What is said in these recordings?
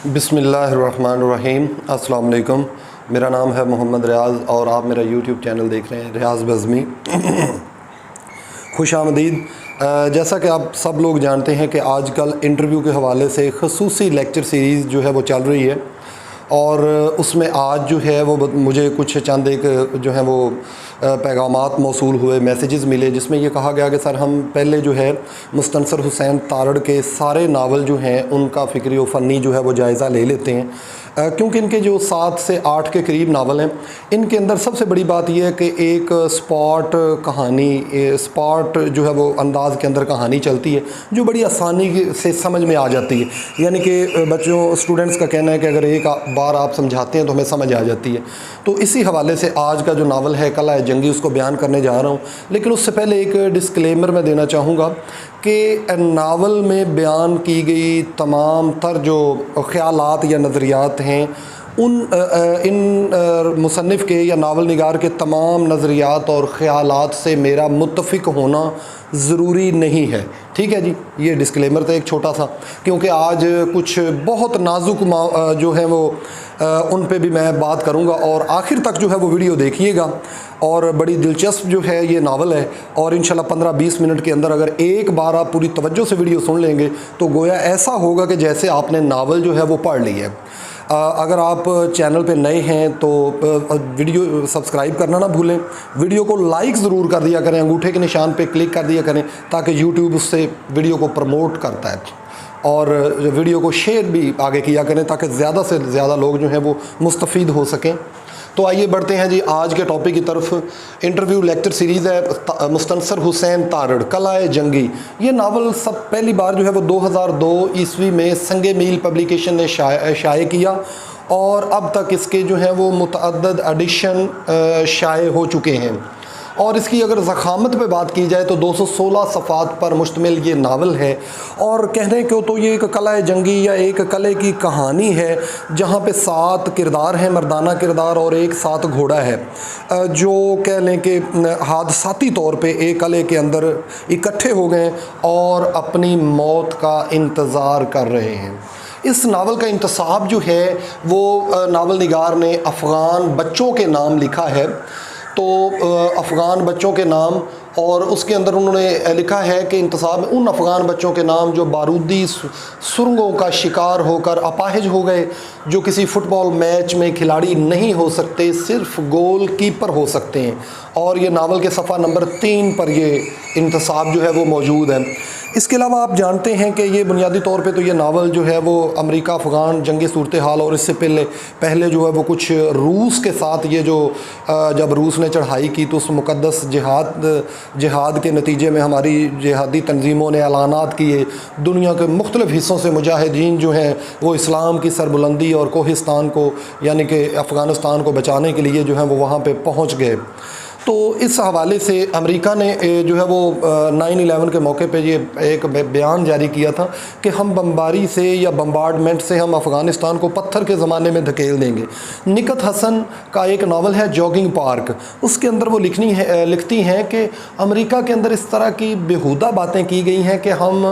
بسم اللہ الرحمن الرحیم۔ السلام علیکم، میرا نام ہے محمد ریاض اور آپ میرا یوٹیوب چینل دیکھ رہے ہیں ریاض بزمی۔ خوش آمدید۔ جیسا کہ آپ سب لوگ جانتے ہیں کہ آج کل انٹرویو کے حوالے سے خصوصی لیکچر سیریز جو ہے وہ چل رہی ہے، اور اس میں آج جو ہے وہ مجھے کچھ چند ایک جو ہیں وہ پیغامات موصول ہوئے، میسیجز ملے، جس میں یہ کہا گیا کہ سر ہم پہلے جو ہے مستنصر حسین تارڑ کے سارے ناول جو ہیں ان کا فکری و فنی جو ہے وہ جائزہ لے لیتے ہیں، کیونکہ ان کے جو 7 سے 8 کے قریب ناول ہیں، ان کے اندر سب سے بڑی بات یہ ہے کہ ایک سپاٹ کہانی، سپاٹ جو ہے وہ انداز کے اندر کہانی چلتی ہے جو بڑی آسانی سے سمجھ میں آ جاتی ہے، یعنی کہ بچوں اسٹوڈنٹس کا کہنا ہے کہ اگر ایک بار آپ سمجھاتے ہیں تو ہمیں سمجھ آ جاتی ہے۔ تو اسی حوالے سے آج کا جو ناول ہے قلعہ جنگی، اس کو بیان کرنے جا رہا ہوں، لیکن اس سے پہلے ایک ڈسکلیمر میں دینا چاہوں گا کہ ناول میں بیان کی گئی تمام تر جو خیالات یا نظریات ہیں ان مصنف کے یا ناول نگار کے تمام نظریات اور خیالات سے میرا متفق ہونا ضروری نہیں ہے، ٹھیک ہے جی۔ یہ ڈسکلیمر تھا ایک چھوٹا سا، کیونکہ آج کچھ بہت نازک جو ہیں وہ ان پہ بھی میں بات کروں گا، اور آخر تک جو ہے وہ ویڈیو دیکھیے گا، اور بڑی دلچسپ جو ہے یہ ناول ہے، اور انشاءاللہ 15-20 منٹ کے اندر اگر ایک بار آپ پوری توجہ سے ویڈیو سن لیں گے تو گویا ایسا ہوگا کہ جیسے آپ نے ناول جو ہے وہ پڑھ لی ہے۔ اگر آپ چینل پہ نئے ہیں تو ویڈیو سبسکرائب کرنا نہ بھولیں، ویڈیو کو لائک ضرور کر دیا کریں، انگوٹھے کے نشان پہ کلک کر دیا کریں تاکہ یوٹیوب اس سے ویڈیو کو پروموٹ کرتا ہے، اور ویڈیو کو شیئر بھی آگے کیا کریں تاکہ زیادہ سے زیادہ لوگ جو ہیں وہ مستفید ہو سکیں۔ تو آئیے بڑھتے ہیں جی آج کے ٹاپک کی طرف۔ انٹرویو لیکچر سیریز ہے مستنصر حسین تارڑ قلعہ جنگی۔ یہ ناول سب پہلی بار جو ہے وہ 2002 عیسوی میں سنگ میل پبلیکیشن نے شائع کیا، اور اب تک اس کے جو ہیں وہ متعدد ایڈیشن شائع ہو چکے ہیں، اور اس کی اگر ضخامت پہ بات کی جائے تو 216 صفحات پر مشتمل یہ ناول ہے، اور کہنے کو تو یہ ایک قلعہ جنگی یا ایک قلعے کی کہانی ہے جہاں پہ 7 کردار ہیں، مردانہ کردار، اور ایک 7 گھوڑا ہے، جو کہہ لیں کہ حادثاتی طور پہ ایک قلعے کے اندر اکٹھے ہو گئے اور اپنی موت کا انتظار کر رہے ہیں۔ اس ناول کا انتصاب جو ہے وہ ناول نگار نے افغان بچوں کے نام لکھا ہے، تو افغان بچوں کے نام، اور اس کے اندر انہوں نے لکھا ہے کہ انتصاب میں ان افغان بچوں کے نام جو بارودی سرنگوں کا شکار ہو کر اپاہج ہو گئے، جو کسی فٹ بال میچ میں کھلاڑی نہیں ہو سکتے، صرف گول کیپر ہو سکتے ہیں، اور یہ ناول کے صفحہ نمبر 3 پر یہ انتصاب جو ہے وہ موجود ہے۔ اس کے علاوہ آپ جانتے ہیں کہ یہ بنیادی طور پہ تو یہ ناول جو ہے وہ امریکہ افغان جنگی صورتحال، اور اس سے پہلے جو ہے وہ کچھ روس کے ساتھ یہ جو جب روس نے چڑھائی کی تو اس مقدس جہاد کے نتیجے میں ہماری جہادی تنظیموں نے اعلانات کیے، دنیا کے مختلف حصوں سے مجاہدین جو ہیں وہ اسلام کی سربلندی اور کوہستان کو یعنی کہ افغانستان کو بچانے کے لیے جو ہیں وہ وہاں پہ پہنچ گئے۔ تو اس حوالے سے امریکہ نے جو ہے وہ 9/11 کے موقع پہ یہ ایک بیان جاری کیا تھا کہ ہم بمباری سے یا بمبارڈمنٹ سے ہم افغانستان کو پتھر کے زمانے میں دھکیل دیں گے۔ نکت حسن کا ایک ناول ہے جاگنگ پارک، اس کے اندر وہ لکھتی ہیں کہ امریکہ کے اندر اس طرح کی بیہودہ باتیں کی گئی ہیں کہ ہم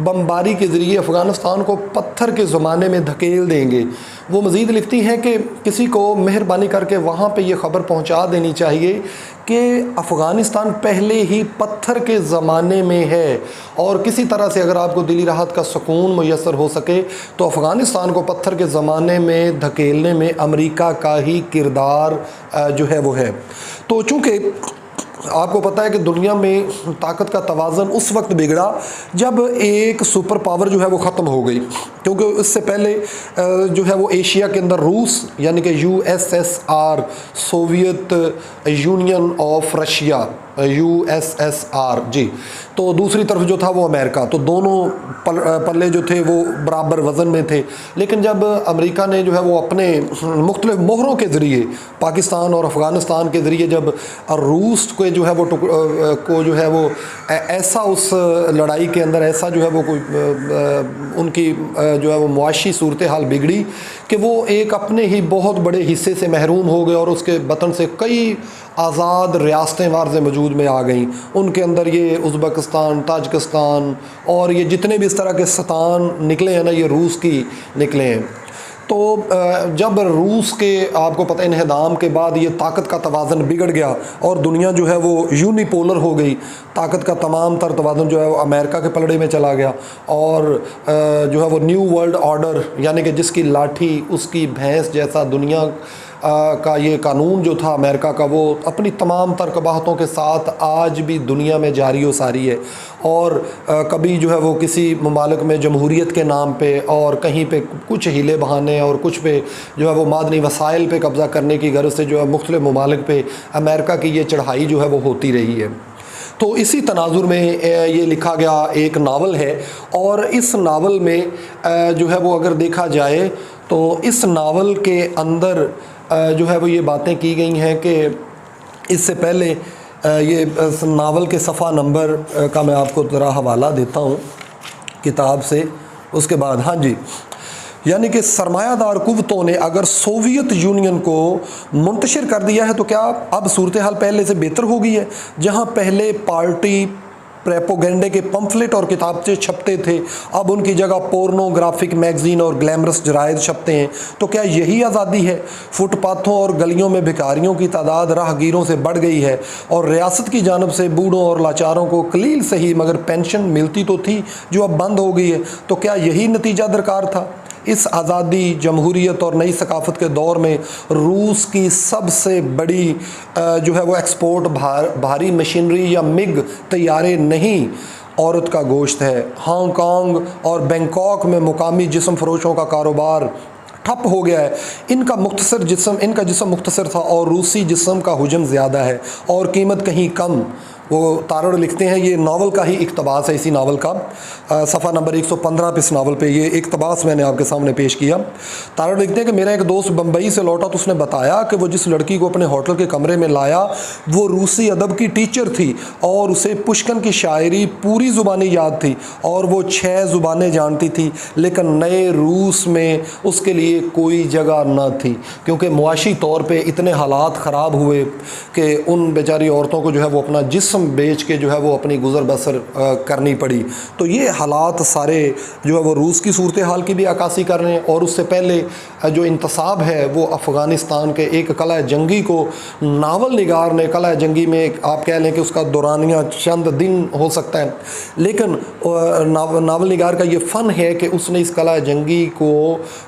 بمباری کے ذریعے افغانستان کو پتھر کے زمانے میں دھکیل دیں گے۔ وہ مزید لکھتی ہیں کہ کسی کو مہربانی کر کے وہاں پہ یہ خبر پہنچا دینی چاہیے کہ افغانستان پہلے ہی پتھر کے زمانے میں ہے، اور کسی طرح سے اگر آپ کو دلی راحت کا سکون میسر ہو سکے تو افغانستان کو پتھر کے زمانے میں دھکیلنے میں امریکہ کا ہی کردار جو ہے وہ ہے۔ تو چونکہ آپ کو پتہ ہے کہ دنیا میں طاقت کا توازن اس وقت بگڑا جب ایک سپر پاور جو ہے وہ ختم ہو گئی، کیونکہ اس سے پہلے جو ہے وہ ایشیا کے اندر روس یعنی کہ USSR، Soviet union of Russia, USSR جی، تو دوسری طرف جو تھا وہ امریکہ، تو دونوں پلے جو تھے وہ برابر وزن میں تھے۔ لیکن جب امریکہ نے جو ہے وہ اپنے مختلف مہروں کے ذریعے پاکستان اور افغانستان کے ذریعے جب روس کو جو ہے وہ ایسا اس لڑائی کے اندر ایسا جو ہے وہ کوئی ان کی جو ہے وہ معاشی صورتحال بگڑی کہ وہ ایک اپنے ہی بہت بڑے حصے سے محروم ہو گئے، اور اس کے بطن سے کئی آزاد ریاستیں وارز وجود میں آ گئیں۔ ان کے اندر یہ ازبکستان، تاجکستان اور یہ جتنے بھی اس طرح کے ستان نکلے ہیں نا، یہ روس کی نکلے ہیں۔ تو جب روس کے آپ کو پتہ انہدام کے بعد یہ طاقت کا توازن بگڑ گیا اور دنیا جو ہے وہ یونیپولر ہو گئی، طاقت کا تمام تر توازن جو ہے وہ امریکہ کے پلڑے میں چلا گیا، اور جو ہے وہ نیو ورلڈ آرڈر یعنی کہ جس کی لاٹھی اس کی بھینس جیسا دنیا کا یہ قانون جو تھا امریکہ کا، وہ اپنی تمام تر قباحتوں کے ساتھ آج بھی دنیا میں جاری و ساری ہے۔ اور کبھی جو ہے وہ کسی ممالک میں جمہوریت کے نام پہ، اور کہیں پہ کچھ ہیلے بہانے، اور کچھ پہ جو ہے وہ معدنی وسائل پہ قبضہ کرنے کی غرض سے جو ہے مختلف ممالک پہ امریکہ کی یہ چڑھائی جو ہے وہ ہوتی رہی ہے۔ تو اسی تناظر میں یہ لکھا گیا ایک ناول ہے، اور اس ناول میں جو ہے وہ اگر دیکھا جائے تو اس ناول کے اندر جو ہے وہ یہ باتیں کی گئی ہیں کہ اس سے پہلے یہ ناول کے صفحہ نمبر کا میں آپ کو ذرا حوالہ دیتا ہوں کتاب سے، اس کے بعد ہاں جی، یعنی کہ سرمایہ دار قوتوں نے اگر سوویت یونین کو منتشر کر دیا ہے تو کیا اب صورتحال پہلے سے بہتر ہو گئی ہے؟ جہاں پہلے پارٹی پریپوگنڈے کے پمفلٹ اور کتابچے چھپتے تھے، اب ان کی جگہ پورنوگرافک میگزین اور گلیمرس جرائد چھپتے ہیں، تو کیا یہی آزادی ہے؟ فٹ پاتھوں اور گلیوں میں بھکاریوں کی تعداد راہ گیروں سے بڑھ گئی ہے، اور ریاست کی جانب سے بوڑھوں اور لاچاروں کو قلیل صحیح مگر پینشن ملتی تو تھی جو اب بند ہو گئی ہے، تو کیا یہی نتیجہ درکار تھا؟ اس آزادی، جمہوریت اور نئی ثقافت کے دور میں روس کی سب سے بڑی جو ہے وہ ایکسپورٹ بھاری مشینری یا مگ طیارے نہیں، عورت کا گوشت ہے۔ ہانگ کانگ اور بینکاک میں مقامی جسم فروشوں کا کاروبار ٹھپ ہو گیا ہے۔ ان کا جسم مختصر تھا اور روسی جسم کا حجم زیادہ ہے اور قیمت کہیں کم۔ وہ تارڑ لکھتے ہیں، یہ ناول کا ہی اقتباس ہے، اسی ناول کا صفحہ نمبر 115 پہ اس ناول پہ یہ اقتباس میں نے آپ کے سامنے پیش کیا۔ تارڑ لکھتے ہیں کہ میرا ایک دوست بمبئی سے لوٹا تو اس نے بتایا کہ وہ جس لڑکی کو اپنے ہوٹل کے کمرے میں لایا وہ روسی ادب کی ٹیچر تھی، اور اسے پشکن کی شاعری پوری زبانی یاد تھی، اور وہ 6 زبانیں جانتی تھی، لیکن نئے روس میں اس کے لیے کوئی جگہ نہ تھی، کیونکہ معاشی طور پہ اتنے حالات خراب ہوئے کہ ان بیچاری عورتوں کو جو ہے وہ اپنا جسم بیچ کے جو ہے وہ اپنی گزر بسر کرنی پڑی۔ تو یہ حالات سارے جو ہے وہ روس کی صورتحال کی بھی عکاسی کر رہے ہیں۔ اور اس سے پہلے جو انتصاب ہے وہ افغانستان کے ایک قلعہ جنگی کو ناول نگار نے، قلعہ جنگی میں آپ کہہ لیں کہ اس کا دورانیہ چند دن ہو سکتا ہے، لیکن ناول نگار کا یہ فن ہے کہ اس نے اس قلعہ جنگی کو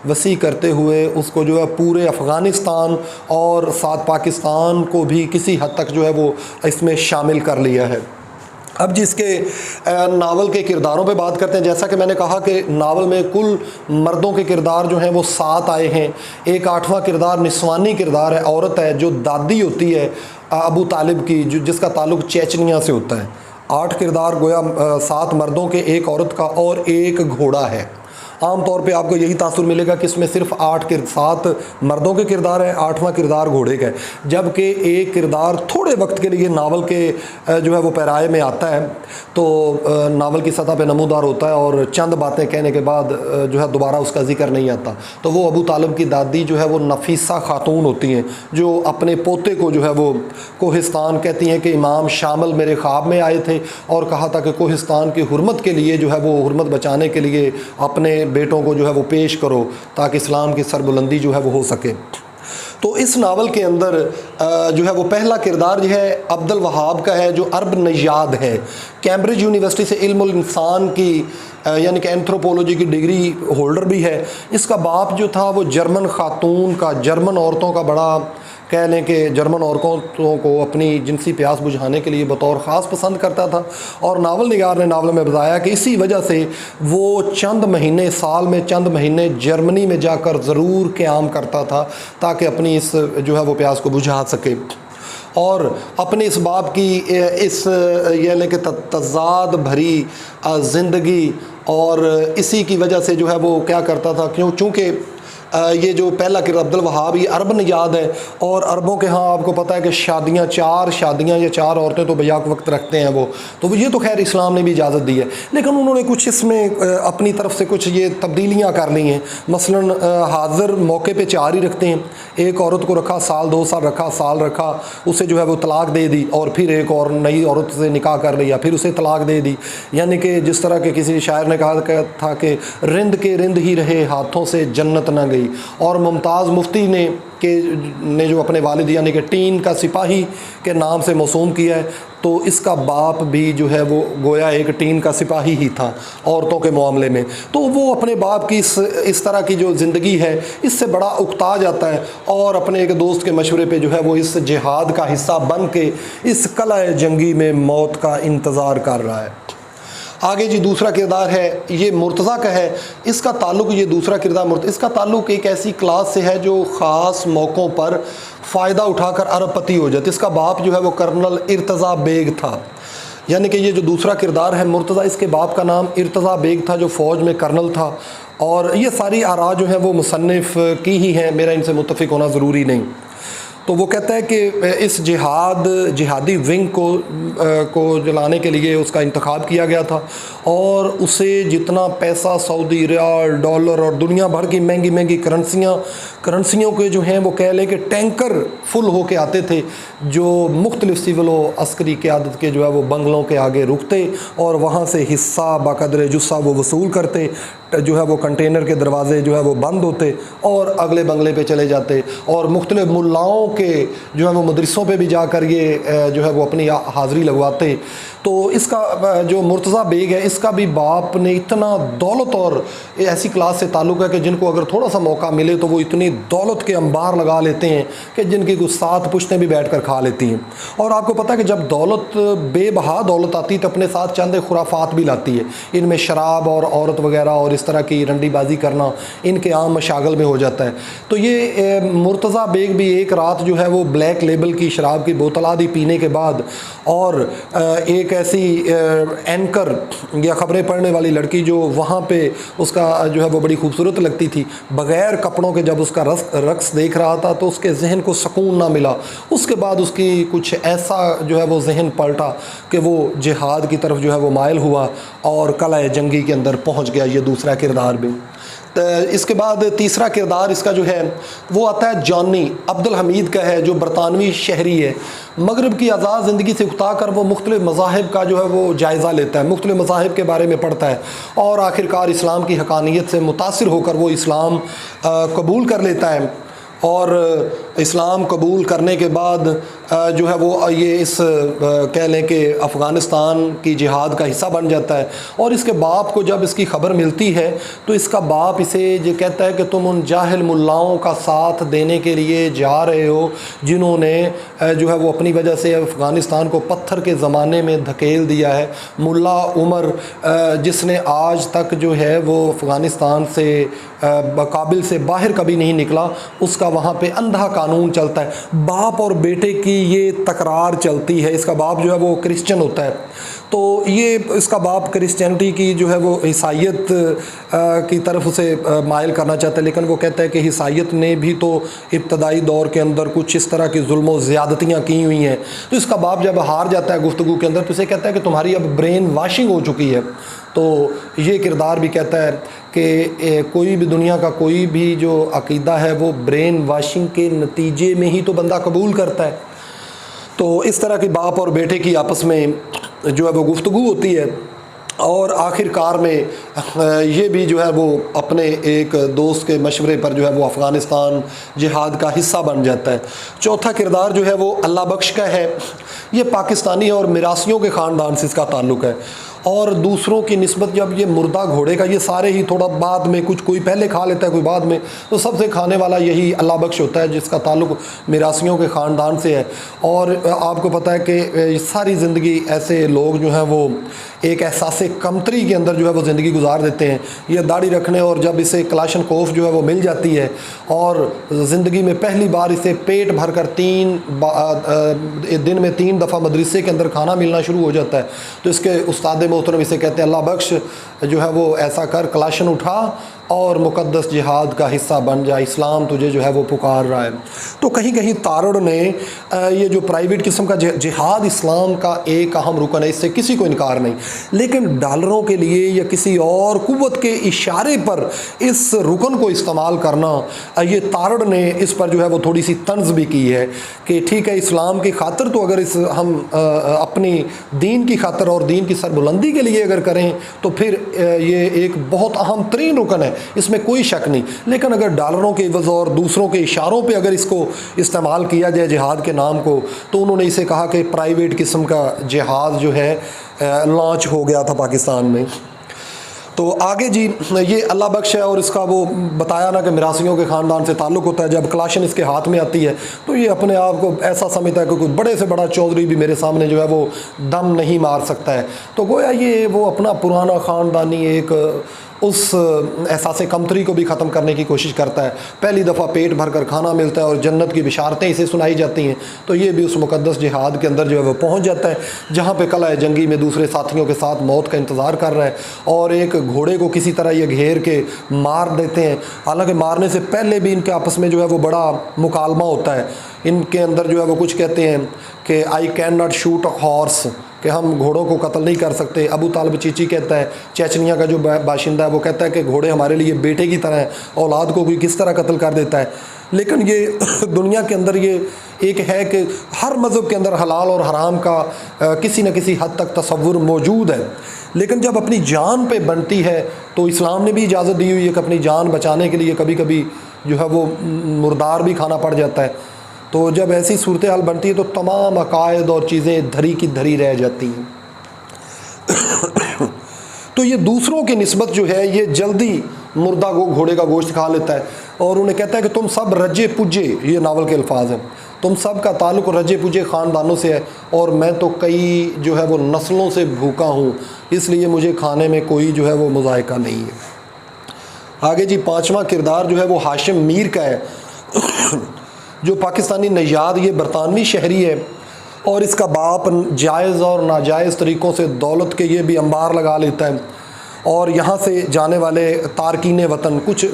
وسیع کرتے ہوئے اس کو جو ہے پورے افغانستان اور ساتھ پاکستان کو بھی کسی حد تک جو ہے وہ اس میں شامل کر لیا ہے۔ اب جس کے ناول کے کرداروں پہ بات کرتے ہیں، جیسا کہ میں نے کہا کہ ناول میں کل مردوں کے کردار جو ہیں وہ 7 آئے ہیں۔ ایک 8واں کردار نسوانی کردار ہے، عورت ہے جو دادی ہوتی ہے ابو طالب کی، جس کا تعلق چیچنیا سے ہوتا ہے۔ 8 کردار گویا 7 مردوں کے، ایک عورت کا اور ایک گھوڑا ہے۔ عام طور پہ آپ کو یہی تاثر ملے گا کہ اس میں صرف 7 مردوں کے کردار ہیں، 8واں کردار گھوڑے کا ہے، جبکہ ایک کردار تھوڑے وقت کے لیے ناول کے جو ہے وہ پیرائے میں آتا ہے، تو ناول کی سطح پہ نمودار ہوتا ہے اور چند باتیں کہنے کے بعد جو ہے دوبارہ اس کا ذکر نہیں آتا۔ تو وہ ابو طالب کی دادی جو ہے وہ نفیسہ خاتون ہوتی ہیں، جو اپنے پوتے کو جو ہے وہ کوہستان کہتی ہیں کہ امام شامل میرے خواب میں آئے تھے اور کہا تھا کہ کوہستان کی حرمت کے لیے جو ہے وہ حرمت بچانے کے لیے اپنے بیٹوں کو جو ہے وہ پیش کرو تاکہ اسلام کی سربلندی جو ہے وہ ہو سکے۔ تو اس ناول کے اندر جو ہے وہ پہلا کردار جو ہے عبد الوہاب کا ہے، جو عرب نژاد ہے، کیمبرج یونیورسٹی سے علم الانسان کی یعنی کہ اینتھروپولوجی کی ڈگری ہولڈر بھی ہے۔ اس کا باپ جو تھا وہ جرمن خاتون کا، جرمن عورتوں کا بڑا کہہ لیں کہ جرمن عورتوں کو اپنی جنسی پیاس بجھانے کے لیے بطور خاص پسند کرتا تھا، اور ناول نگار نے ناول میں بتایا کہ اسی وجہ سے وہ سال میں چند مہینے جرمنی میں جا کر ضرور قیام کرتا تھا تاکہ اپنی اس جو ہے وہ پیاس کو بجھا سکے، اور اپنے اس باپ کی اس یعنی کہ تضاد بھری زندگی اور اسی کی وجہ سے جو ہے وہ کیا کرتا تھا، چونکہ یہ جو پہلا کردار عبد الوہاب یہ عرب نژاد ہے، اور عربوں کے ہاں آپ کو پتہ ہے کہ 4 شادیاں یا 4 عورتیں تو بیک وقت رکھتے ہیں وہ، تو یہ تو خیر اسلام نے بھی اجازت دی ہے، لیکن انہوں نے کچھ اس میں اپنی طرف سے کچھ یہ تبدیلیاں کر لی ہیں۔ مثلاً حاضر موقع پہ 4 ہی رکھتے ہیں، ایک عورت کو رکھا سال 2 سال رکھا، سال رکھا، اسے جو ہے وہ طلاق دے دی، اور پھر ایک اور نئی عورت سے نکاح کر لیا، پھر اسے طلاق دے دی، یعنی کہ جس طرح کہ کسی شاعر نے کہا تھا کہ رند کے رند ہی رہے ہاتھوں سے جنت نہ گئی۔ گئی اور ممتاز مفتی نے جو اپنے والد یعنی کہ ٹین کا سپاہی کے نام سے موسوم کیا ہے، تو اس کا باپ بھی جو ہے وہ گویا ایک ٹین کا سپاہی ہی تھا عورتوں کے معاملے میں، تو وہ اپنے باپ کی اس طرح کی جو زندگی ہے اس سے بڑا اکتا جاتا ہے اور اپنے ایک دوست کے مشورے پہ جو ہے وہ اس جہاد کا حصہ بن کے اس قلعہ جنگی میں موت کا انتظار کر رہا ہے۔ آگے جی دوسرا کردار ہے، یہ مرتضیٰ کا ہے۔ اس کا تعلق، یہ دوسرا کردار اس کا تعلق ایک ایسی کلاس سے ہے جو خاص موقعوں پر فائدہ اٹھا کر ارب پتی ہو جاتی۔ اس کا باپ جو ہے وہ کرنل ارتضیٰ بیگ تھا، یعنی کہ یہ جو دوسرا کردار ہے مرتضیٰ، اس کے باپ کا نام ارتضیٰ بیگ تھا جو فوج میں کرنل تھا، اور یہ ساری آراء جو ہیں وہ مصنف کی ہی ہیں، میرا ان سے متفق ہونا ضروری نہیں۔ تو وہ کہتا ہے کہ اس جہادی ونگ کو جلانے کے لیے اس کا انتخاب کیا گیا تھا، اور اسے جتنا پیسہ سعودی ریال، ڈالر اور دنیا بھر کی مہنگی مہنگی کرنسیوں کے جو ہیں وہ کہہ لیں کہ ٹینکر فل ہو کے آتے تھے، جو مختلف سول و عسکری قیادت کے جو ہے وہ بنگلوں کے آگے رکتے اور وہاں سے حصہ بقدر جثہ وہ وصول کرتے، جو ہے وہ کنٹینر کے دروازے جو ہے وہ بند ہوتے اور اگلے بنگلے پہ چلے جاتے، اور مختلف ملاؤں کے جو ہے وہ مدرسوں پہ بھی جا کر یہ جو ہے وہ اپنی حاضری لگواتے۔ تو اس کا جو مرتضیٰ بیگ ہے اس کا بھی باپ نے اتنا دولت اور ایسی کلاس سے تعلق ہے کہ جن کو اگر تھوڑا سا موقع ملے تو وہ اتنی دولت کے انبار لگا لیتے ہیں کہ جن کی کچھ ساتھ پشتیں بھی بیٹھ کر کھا لیتی ہیں۔ اور آپ کو پتہ ہے کہ جب دولت بے بہا دولت آتی تو اپنے ساتھ چند خرافات بھی لاتی ہے، ان میں شراب اور عورت وغیرہ اور اس طرح کی رنڈی بازی کرنا ان کے عام مشاغل میں ہو جاتا ہے۔ تو یہ مرتضیٰ بیگ بھی ایک رات جو ہے وہ بلیک لیبل کی شراب کی بوتل آدھی پینے کے بعد، اور ایک ایسی اینکر یا خبریں پڑھنے والی لڑکی جو وہاں پہ اس کا جو ہے وہ بڑی خوبصورت لگتی تھی، بغیر کپڑوں کے جب اس کا رقص دیکھ رہا تھا تو اس کے ذہن کو سکون نہ ملا۔ اس کے بعد اس کی کچھ ایسا جو ہے وہ ذہن پلٹا کہ وہ جہاد کی طرف جو ہے وہ مائل ہوا اور قلعہ جنگی کے اندر پہنچ گیا۔ یہ دوسرا کردار بھی۔ اس کے بعد تیسرا کردار اس کا جو ہے وہ آتا ہے جانی عبد الحمید کا ہے، جو برطانوی شہری ہے۔ مغرب کی آزاد زندگی سے اکتا کر وہ مختلف مذاہب کا جو ہے وہ جائزہ لیتا ہے، مختلف مذاہب کے بارے میں پڑھتا ہے، اور آخرکار اسلام کی حقانیت سے متاثر ہو کر وہ اسلام قبول کر لیتا ہے، اور اسلام قبول کرنے کے بعد جو ہے وہ یہ اس کہہ لیں کہ افغانستان کی جہاد کا حصہ بن جاتا ہے۔ اور اس کے باپ کو جب اس کی خبر ملتی ہے تو اس کا باپ اسے یہ کہتا ہے کہ تم ان جاہل ملاؤں کا ساتھ دینے کے لیے جا رہے ہو جنہوں نے جو ہے وہ اپنی وجہ سے افغانستان کو پتھر کے زمانے میں دھکیل دیا ہے۔ ملا عمر جس نے آج تک جو ہے وہ افغانستان سے کابل سے باہر کبھی نہیں نکلا، اس کا وہاں پہ اندھا قانون چلتا ہے، باپ اور بیٹے کی یہ تکرار چلتی ہے۔ اس کا باپ جو ہے وہ کرسچن ہوتا ہے، تو یہ اس کا باپ کرسچینٹی کی جو ہے وہ عیسائیت کی طرف اسے مائل کرنا چاہتا ہے، لیکن وہ کہتا ہے کہ عیسائیت نے بھی تو ابتدائی دور کے اندر کچھ اس طرح کی ظلم و زیادتیاں کی ہوئی ہیں۔ تو اس کا باپ جب ہار جاتا ہے گفتگو کے اندر تو اسے کہتا ہے کہ تمہاری اب برین واشنگ ہو چکی ہے۔ تو یہ کردار بھی کہتا ہے کہ کوئی بھی دنیا کا کوئی بھی جو عقیدہ ہے وہ برین واشنگ کے نتیجے میں ہی تو بندہ قبول کرتا ہے۔ تو اس طرح کی باپ اور بیٹے کی آپس میں جو ہے وہ گفتگو ہوتی ہے، اور آخر کار میں یہ بھی جو ہے وہ اپنے ایک دوست کے مشورے پر جو ہے وہ افغانستان جہاد کا حصہ بن جاتا ہے۔ چوتھا کردار جو ہے وہ اللہ بخش کا ہے، یہ پاکستانی اور میراثیوں کے خاندان سے اس کا تعلق ہے، اور دوسروں کی نسبت جب یہ مردہ گھوڑے کا، یہ سارے ہی تھوڑا بعد میں کچھ کوئی پہلے کھا لیتا ہے کوئی بعد میں، تو سب سے کھانے والا یہی اللہ بخش ہوتا ہے جس کا تعلق میراثیوں کے خاندان سے ہے۔ اور آپ کو پتہ ہے کہ ساری زندگی ایسے لوگ جو ہیں وہ ایک احساس کمتری کے اندر جو ہے وہ زندگی گزار دیتے ہیں۔ یہ داڑھی رکھنے اور جب اسے کلاشن کوف جو ہے وہ مل جاتی ہے اور زندگی میں پہلی بار اسے پیٹ بھر کر دن میں 3 دفعہ مدرسے کے اندر کھانا ملنا شروع ہو جاتا ہے، تو اس کے استاد محترم اسے کہتے ہیں اللہ بخش جو ہے وہ ایسا کر کلاشن اٹھا اور مقدس جہاد کا حصہ بن جائے، اسلام تجھے جو ہے وہ پکار رہا ہے۔ تو کہیں کہیں تارڑ نے یہ جو پرائیویٹ قسم کا جہاد اسلام کا ایک اہم رکن ہے، اس سے کسی کو انکار نہیں، لیکن ڈالروں کے لیے یا کسی اور قوت کے اشارے پر اس رکن کو استعمال کرنا، یہ تارڑ نے اس پر جو ہے وہ تھوڑی سی طنز بھی کی ہے کہ ٹھیک ہے اسلام کی خاطر تو اگر ہم اپنی دین کی خاطر اور دین کی سربلندی بندی کے لیے اگر کریں تو پھر یہ ایک بہت اہم ترین رکن ہے، اس میں کوئی شک نہیں. لیکن اگر ڈالروں کے عوض اور دوسروں کے اشاروں پہ اگر اس کو استعمال کیا جائے جہاد کے نام کو، تو انہوں نے اسے کہا کہ پرائیویٹ قسم کا جہاد جو ہے لانچ ہو گیا تھا پاکستان میں. تو آگے جی یہ اللہ بخش ہے، اور اس کا وہ بتایا نا کہ میراثیوں کے خاندان سے تعلق ہوتا ہے. جب کلاشن اس کے ہاتھ میں آتی ہے تو یہ اپنے آپ کو ایسا سمجھتا ہے کہ کوئی بڑے سے بڑا چودھری بھی میرے سامنے جو ہے وہ دم نہیں مار سکتا ہے. تو گویا یہ وہ اپنا پرانا خاندانی ایک اس احساس کمتری کو بھی ختم کرنے کی کوشش کرتا ہے. پہلی دفعہ پیٹ بھر کر کھانا ملتا ہے اور جنت کی بشارتیں اسے سنائی جاتی ہیں، تو یہ بھی اس مقدس جہاد کے اندر جو ہے وہ پہنچ جاتا ہے، جہاں پہ قلعہ جنگی میں دوسرے ساتھیوں کے ساتھ موت کا انتظار کر رہا ہے، اور ایک گھوڑے کو کسی طرح یہ گھیر کے مار دیتے ہیں. حالانکہ مارنے سے پہلے بھی ان کے آپس میں جو ہے وہ بڑا مکالمہ ہوتا ہے. ان کے اندر جو ہے وہ کچھ کہتے ہیں کہ I can not shoot a horse, کہ ہم گھوڑوں کو قتل نہیں کر سکتے. ابو طالب چیچی کہتا ہے، چیچنیا کا جو باشندہ ہے، وہ کہتا ہے کہ گھوڑے ہمارے لیے بیٹے کی طرح ہیں، اولاد کو کوئی کس طرح قتل کر دیتا ہے. لیکن یہ دنیا کے اندر یہ ایک ہے کہ ہر مذہب کے اندر حلال اور حرام کا کسی نہ کسی حد تک تصور موجود ہے. لیکن جب اپنی جان پہ بنتی ہے تو اسلام نے بھی اجازت دی ہوئی ہے کہ اپنی جان بچانے کے لیے کبھی کبھی جو ہے وہ مردار بھی کھانا پڑ جاتا ہے. تو جب ایسی صورتحال بنتی ہے تو تمام عقائد اور چیزیں دھری کی دھری رہ جاتی ہیں. تو یہ دوسروں کی نسبت جو ہے یہ جلدی مردہ کو گھوڑے کا گوشت کھا لیتا ہے، اور انہیں کہتا ہے کہ تم سب رجے پجے، یہ ناول کے الفاظ ہیں، تم سب کا تعلق رجے پجے خاندانوں سے ہے، اور میں تو کئی جو ہے وہ نسلوں سے بھوکا ہوں، اس لیے مجھے کھانے میں کوئی جو ہے وہ مذائقہ نہیں ہے. آگے جی پانچواں کردار جو ہے وہ ہاشم میر کا ہے، جو پاکستانی نژاد، یہ برطانوی شہری ہے، اور اس کا باپ جائز اور ناجائز طریقوں سے دولت کے یہ بھی انبار لگا لیتا ہے، اور یہاں سے جانے والے تارکین وطن کچھ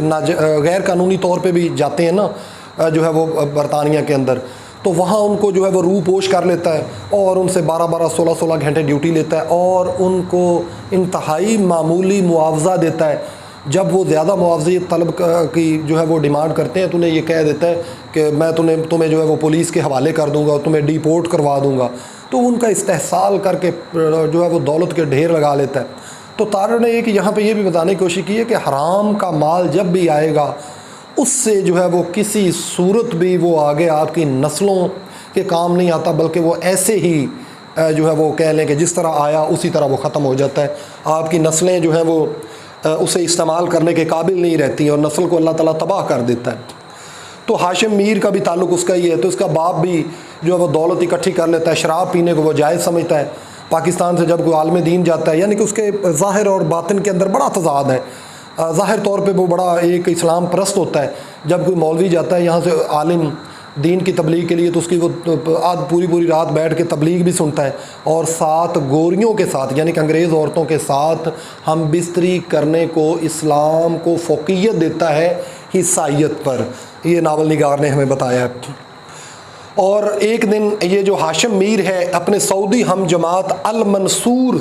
غیر قانونی طور پہ بھی جاتے ہیں نا جو ہے وہ برطانیہ کے اندر، تو وہاں ان کو جو ہے وہ روح پوش کر لیتا ہے، اور ان سے 12 16 گھنٹے ڈیوٹی لیتا ہے، اور ان کو انتہائی معمولی معاوضہ دیتا ہے. جب وہ زیادہ معاوضے طلب کی جو ہے وہ ڈیمانڈ کرتے ہیں تو انہیں یہ کہہ دیتا ہے کہ میں تمہیں جو ہے وہ پولیس کے حوالے کر دوں گا، تمہیں ڈیپورٹ کروا دوں گا. تو ان کا استحصال کر کے جو ہے وہ دولت کے ڈھیر لگا لیتا ہے. تو تارڑ نے ایک یہاں پہ یہ بھی بتانے کی کوشش کی ہے کہ حرام کا مال جب بھی آئے گا اس سے جو ہے وہ کسی صورت بھی وہ آگے آپ کی نسلوں کے کام نہیں آتا، بلکہ وہ ایسے ہی جو ہے وہ کہہ لیں کہ جس طرح آیا اسی طرح وہ ختم ہو جاتا ہے. آپ کی نسلیں جو ہیں وہ اسے استعمال کرنے کے قابل نہیں رہتی، اور نسل کو اللہ تعالیٰ تباہ کر دیتا ہے. تو ہاشم میر کا بھی تعلق اس کا ہی ہے. تو اس کا باپ بھی جو ہے وہ دولت اکٹھی کر لیتا ہے، شراب پینے کو وہ جائز سمجھتا ہے. پاکستان سے جب کوئی عالم دین جاتا ہے، یعنی کہ اس کے ظاہر اور باطن کے اندر بڑا تضاد ہے. ظاہر طور پہ وہ بڑا ایک اسلام پرست ہوتا ہے. جب کوئی مولوی جاتا ہے یہاں سے عالم دین کی تبلیغ کے لیے، تو اس کی وہ پوری رات بیٹھ کے تبلیغ بھی سنتا ہے، اور ساتھ گوریوں کے ساتھ یعنی کہ انگریز عورتوں کے ساتھ ہم بستری کرنے کو اسلام کو فوقیت دیتا ہے عیسائیت پر. یہ ناول نگار نے ہمیں بتایا ہے. اور ایک دن یہ جو ہاشم میر ہے اپنے سعودی ہم جماعت المنصور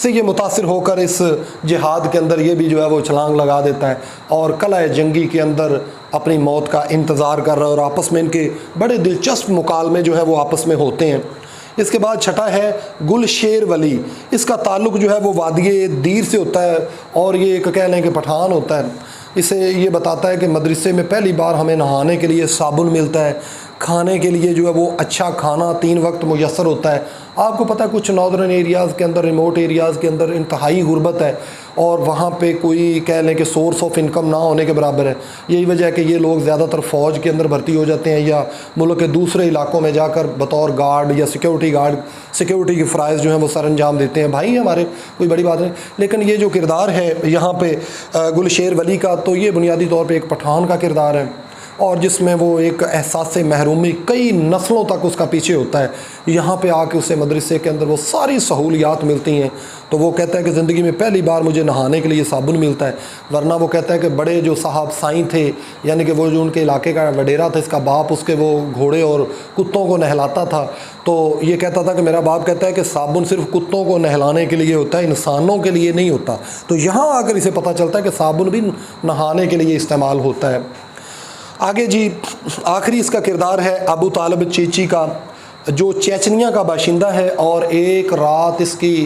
سے یہ متاثر ہو کر اس جہاد کے اندر یہ بھی جو ہے وہ چھلانگ لگا دیتا ہے، اور قلعہ جنگی کے اندر اپنی موت کا انتظار کر رہا ہے، اور آپس میں ان کے بڑے دلچسپ مکالمے جو ہے وہ آپس میں ہوتے ہیں. اس کے بعد چھٹا ہے گل شیر ولی. اس کا تعلق جو ہے وہ وادی دیر سے ہوتا ہے، اور یہ ایک کہہ لیں کہ پٹھان ہوتا ہے. اسے یہ بتاتا ہے کہ مدرسے میں پہلی بار ہمیں نہانے کے لیے صابن ملتا ہے، کھانے کے لیے جو ہے وہ اچھا کھانا 3 وقت میسر ہوتا ہے. آپ کو پتہ ہے کچھ ناردرن ایریاز کے اندر، ریموٹ ایریاز کے اندر انتہائی غربت ہے، اور وہاں پہ کوئی کہہ لیں کہ سورس آف انکم نہ ہونے کے برابر ہے. یہی وجہ ہے کہ یہ لوگ زیادہ تر فوج کے اندر بھرتی ہو جاتے ہیں، یا ملک کے دوسرے علاقوں میں جا کر بطور گارڈ یا سیکیورٹی کے فرائض جو ہیں وہ سر انجام دیتے ہیں. بھائی ہمارے کوئی بڑی بات نہیں. لیکن یہ جو کردار ہے یہاں پہ گل شیر ولی کا، تو یہ بنیادی طور پہ ایک پٹھان کا کردار ہے، اور جس میں وہ ایک احساس محرومی کئی نسلوں تک اس کا پیچھے ہوتا ہے. یہاں پہ آ کے اسے مدرسے کے اندر وہ ساری سہولیات ملتی ہیں. تو وہ کہتا ہے کہ زندگی میں پہلی بار مجھے نہانے کے لیے صابن ملتا ہے، ورنہ وہ کہتا ہے کہ بڑے جو صاحب سائیں تھے، یعنی کہ وہ جو ان کے علاقے کا وڈیرا تھا، اس کا باپ اس کے وہ گھوڑے اور کتوں کو نہلاتا تھا. تو یہ کہتا تھا کہ میرا باپ کہتا ہے کہ صابن صرف کتوں کو نہلانے کے لیے ہوتا ہے، انسانوں کے لیے نہیں ہوتا. تو یہاں آ کر اسے پتہ چلتا ہے کہ صابن بھی نہانے کے لیے استعمال ہوتا ہے. آگے جی آخری اس کا کردار ہے ابو طالب چیچی کا، جو چیچنیا کا باشندہ ہے، اور ایک رات اس کی